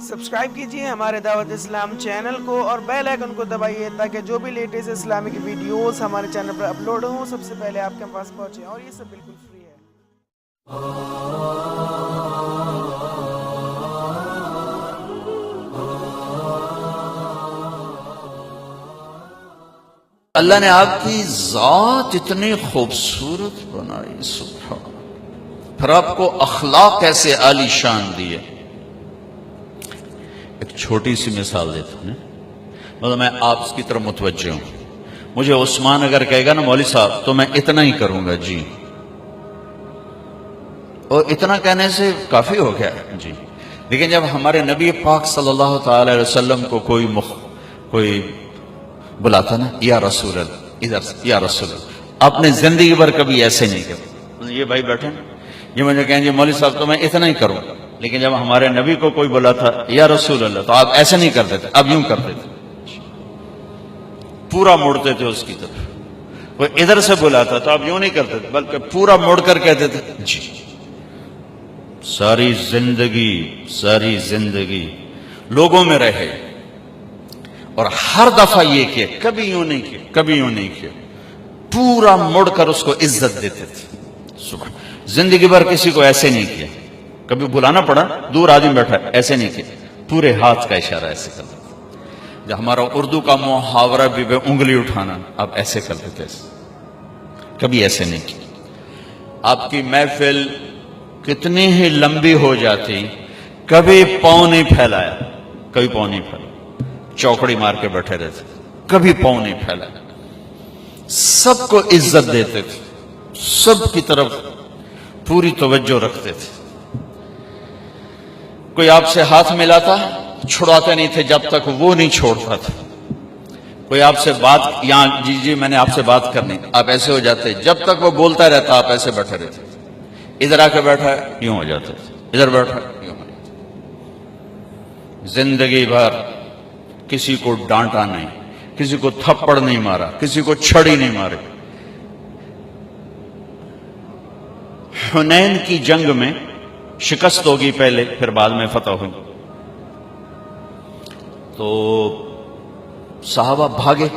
Subscribe کیجئے ہمارے دعوت اسلام چینل کو اور بیل آئیکن کو دبائیے تاکہ جو بھی لیٹسٹ اسلامک ویڈیوز ہمارے چینل پر اپلوڈ ہوں سب سے پہلے آپ کے پاس پہنچیں، اور یہ سب بالکل فری ہے۔ اللہ نے آپ کی ذات اتنی خوبصورت بنائی، سبحان، پھر آپ کو اخلاق ایسے عالی شان دیے۔ ایک چھوٹی سی مثال دیتا ہوں، مطلب میں آپ کی طرف متوجہ ہوں، مجھے عثمان اگر کہے گا نا مولوی صاحب تو میں اتنا ہی کروں گا جی، اور اتنا کہنے سے کافی ہو گیا جی۔ لیکن جب ہمارے نبی پاک صلی اللہ تعالی علیہ وسلم کو کوئی بلاتا نا، یا رسول اللہ، ادھر سے یا رسول اللہ، آپ نے زندگی بھر کبھی ایسے نہیں کیا۔ یہ بھائی بیٹھے نا، یہ مجھے کہیں گے مولوی صاحب تو میں اتنا ہی کروں، لیکن جب ہمارے نبی کو کوئی بلاتا یا رسول اللہ تو آپ ایسے نہیں کرتے تھے، اب یوں کرتے تھے، پورا موڑتے تھے اس کی طرف۔ کوئی ادھر سے بلاتا تو آپ یوں نہیں کرتے تھے بلکہ پورا موڑ کر کہتے تھے جی۔ ساری زندگی لوگوں میں رہے، اور ہر دفعہ یہ کیا، کبھی یوں نہیں کیا، پورا مڑ کر اس کو عزت دیتے تھے۔ زندگی بھر کسی کو ایسے نہیں کیا، کبھی بلانا پڑا دور آدمی بیٹھا ایسے نہیں کیا، پورے ہاتھ کا اشارہ ایسے کرتے تھے۔ جو ہمارا اردو کا محاورہ بھی بے انگلی اٹھانا، آپ ایسے کرتے تھے، کبھی ایسے نہیں کیا۔ آپ کی محفل کتنی ہی لمبی ہو جاتی، کبھی پاؤں نہیں پھیلایا، چوکڑی مار کے بیٹھے رہتے، کبھی پاؤں نہیں پھیلایا، سب کو عزت دیتے تھے، سب کی طرف پوری توجہ رکھتے تھے۔ کوئی آپ سے ہاتھ ملاتا چھڑاتے نہیں تھے جب تک وہ نہیں چھوڑتا تھا۔ کوئی آپ سے بات، یہاں جی میں نے آپ سے بات کرنی، آپ ایسے ہو جاتے، جب تک وہ بولتا رہتا آپ ایسے بیٹھے رہتے۔ ادھر آ کے بیٹھا یوں ہو جاتے، ادھر بیٹھا یوں ہو جاتے۔ زندگی بھر کسی کو ڈانٹا نہیں، کسی کو تھپڑ نہیں مارا، کسی کو چھڑی نہیں مارے۔ حنین کی جنگ میں شکست ہوگی پہلے، پھر بعد میں فتح ہوگی، تو صحابہ بھاگے۔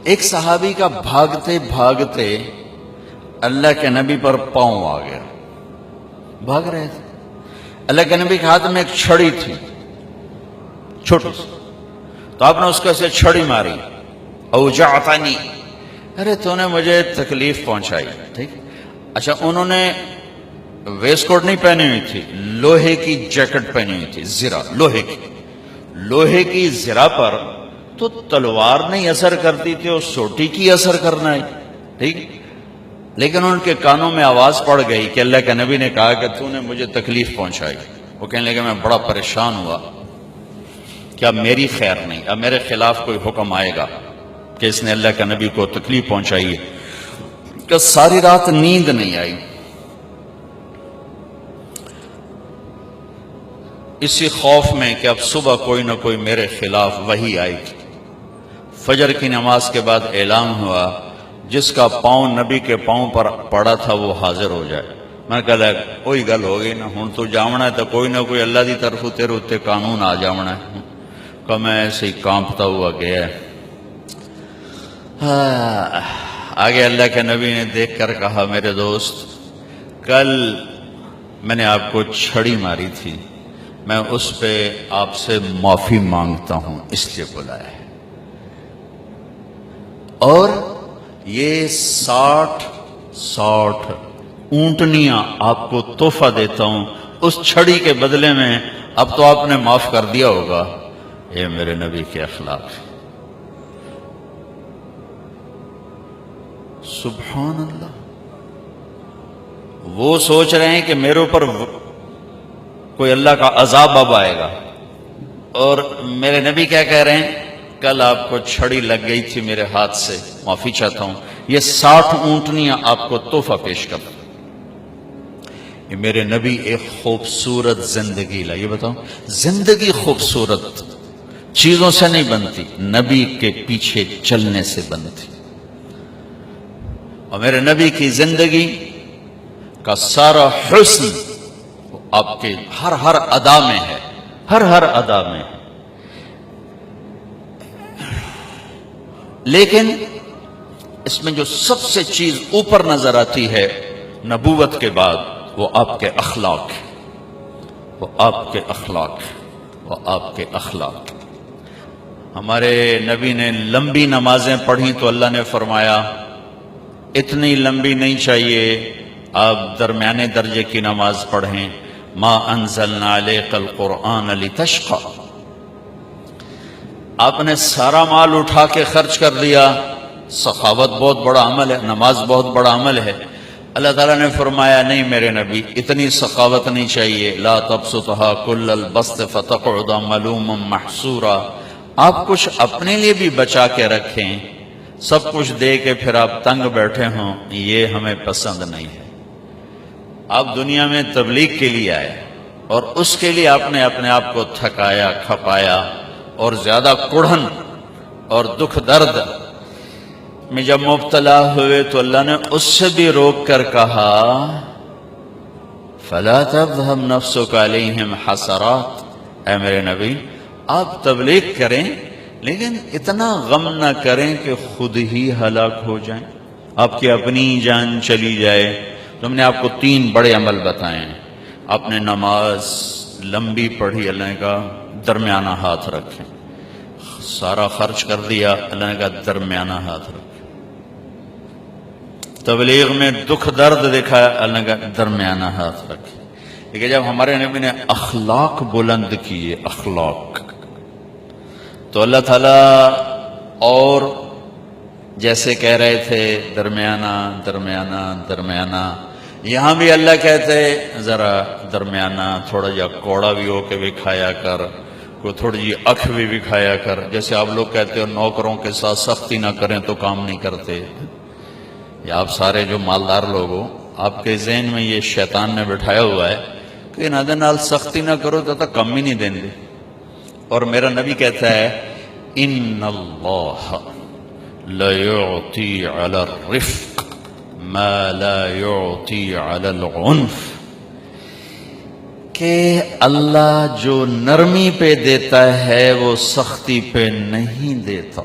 ایک صحابی کا بھاگتے بھاگتے اللہ کے نبی پر پاؤں آ گیا، بھاگ رہے تھے، اللہ کے نبی کے ہاتھ میں ایک چھڑی تھی چھوٹی سی، تو آپ نے اس کو ایسے چھڑی ماری، اوجعتنی، ارے تو نے مجھے تکلیف پہنچائی، ٹھیک۔ اچھا، انہوں نے ویسٹ کوٹ نہیں پہنی ہوئی تھی، لوہے کی جیکٹ پہنی ہوئی تھی، زرہ لوہے کی زرہ پر تو تلوار نہیں اثر کرتی تھی، اور سوٹی کی اثر کرنا ہے، ٹھیک۔ لیکن ان کے کانوں میں آواز پڑ گئی کہ اللہ کے نبی نے کہا کہ تو نے مجھے تکلیف پہنچائی۔ وہ کہنے لگے میں بڑا پریشان ہوا کہ اب میری خیر نہیں، اب میرے خلاف کوئی حکم آئے گا کہ اس نے اللہ کے نبی کو تکلیف پہنچائی ہے، کہ ساری رات نیند نہیں آئی۔ اسی خوف میں کہ اب صبح کوئی نہ کوئی میرے خلاف وحی آئے گی، فجر کی نماز کے بعد اعلان ہوا جس کا پاؤں نبی کے پاؤں پر پڑا تھا وہ حاضر ہو جائے۔ میں کہا کوئی گل ہو گئی نا، ہوں تو جاونا ہے تو کوئی نہ کوئی اللہ دی طرف تیرے اتے قانون آ جاونا ہے۔ کہ میں ایسے ہی کانپتا ہوا گیا، آگے اللہ کے نبی نے دیکھ کر کہا میرے دوست، کل میں نے آپ کو چھڑی ماری تھی، میں اس پہ آپ سے معافی مانگتا ہوں، اس لیے بلایا ہے، اور یہ 60 اونٹنیاں آپ کو تحفہ دیتا ہوں اس چھڑی کے بدلے میں، اب تو آپ نے معاف کر دیا ہوگا۔ یہ میرے نبی کے اخلاق ہے، سبحان اللہ۔ وہ سوچ رہے ہیں کہ میرے اوپر کوئی اللہ کا عذاب اب آئے گا، اور میرے نبی کیا کہہ رہے ہیں، کل آپ کو چھڑی لگ گئی تھی میرے ہاتھ سے، معافی چاہتا ہوں، یہ 60 اونٹنیاں آپ کو تحفہ پیش کر۔ یہ میرے نبی ایک خوبصورت زندگی لا۔ یہ بتاؤ، زندگی خوبصورت چیزوں سے نہیں بنتی، نبی کے پیچھے چلنے سے بنتی۔ اور میرے نبی کی زندگی کا سارا حسن آپ کے ہر ادا میں ہے، ہر ادا میں ہے. لیکن اس میں جو سب سے چیز اوپر نظر آتی ہے نبوت کے بعد، وہ آپ کے اخلاق ہے، وہ آپ کے اخلاق ہے، وہ آپ کے اخلاق. ہمارے نبی نے لمبی نمازیں پڑھی تو اللہ نے فرمایا اتنی لمبی نہیں چاہیے، آپ درمیانے درجے کی نماز پڑھیں. ما انزلنا علیک القرآن لتشقى. آپ نے سارا مال اٹھا کے خرچ کر دیا. سخاوت بہت بڑا عمل ہے، نماز بہت بڑا عمل ہے. اللہ تعالیٰ نے فرمایا نہیں میرے نبی، اتنی سخاوت نہیں چاہیے. لا تبسطها كل البسط فتقعد ملوما محسورا. آپ کچھ اپنے لیے بھی بچا کے رکھیں، سب کچھ دے کے پھر آپ تنگ بیٹھے ہوں، یہ ہمیں پسند نہیں ہے. آپ دنیا میں تبلیغ کے لیے آئے اور اس کے لیے آپ نے اپنے آپ کو تھکایا کھپایا، اور زیادہ کڑھن اور دکھ درد میں جب مبتلا ہوئے تو اللہ نے اس سے بھی روک کر کہا فَلَا تَذْهَبْ نَفْسُكَ عَلَيْهِمْ حَسَرَاتٍ. اے میرے نبی آپ تبلیغ کریں لیکن اتنا غم نہ کریں کہ خود ہی ہلاک ہو جائیں، آپ کی اپنی جان چلی جائے. تم نے آپ کو 3 بڑے عمل بتائے ہیں. آپ نے نماز لمبی پڑھی، اللہ نے کہا درمیانہ ہاتھ رکھیں. سارا خرچ کر دیا، اللہ نے کہا درمیانہ ہاتھ رکھیں. تبلیغ میں دکھ درد دکھایا، اللہ نے کہا درمیانہ ہاتھ رکھیں. لیکن جب ہمارے نبی نے اخلاق بلند کیے، اخلاق، تو اللہ تعالیٰ اور جیسے کہہ رہے تھے درمیانہ درمیانہ درمیانہ، یہاں بھی اللہ کہتے ذرا درمیانہ، تھوڑا جا کوڑا بھی ہو کے بھی کھایا کر، کوئی تھوڑی جی اکھ بھی کھایا کر. جیسے آپ لوگ کہتے ہو نوکروں کے ساتھ سختی نہ کریں تو کام نہیں کرتے، یا آپ سارے جو مالدار لوگ ہو، آپ کے ذہن میں یہ شیطان نے بٹھایا ہوا ہے کہ نادے نال سختی نہ کرو تو کم ہی نہیں دیں گے. اور میرا نبی کہتا ہے ان اللہ لَيُعْطِي عَلَى الرِّفْقِ مَا لَا يُعْطِي عَلَى الْعُنْفِ. کہ اللہ جو نرمی پہ دیتا ہے وہ سختی پہ نہیں دیتا.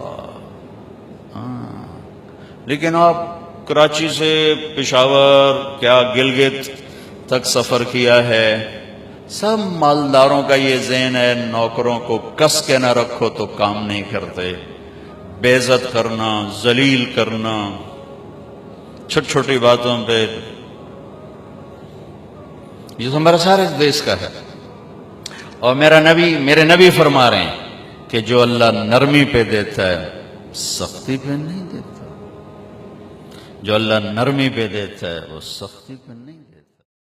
لیکن آپ کراچی سے پشاور کیا گلگت تک سفر کیا ہے، سب مالداروں کا یہ ذہن ہے نوکروں کو کس کے نہ رکھو تو کام نہیں کرتے. بے عزت کرنا، ذلیل کرنا، چھوٹی چھوٹی باتوں پہ، یہ تو ہمارا سارے دیش کا ہے. اور میرے نبی فرما رہے ہیں کہ جو اللہ نرمی پہ دیتا ہے سختی پہ نہیں دیتا. جو اللہ نرمی پہ دیتا ہے وہ سختی پہ نہیں دیتا.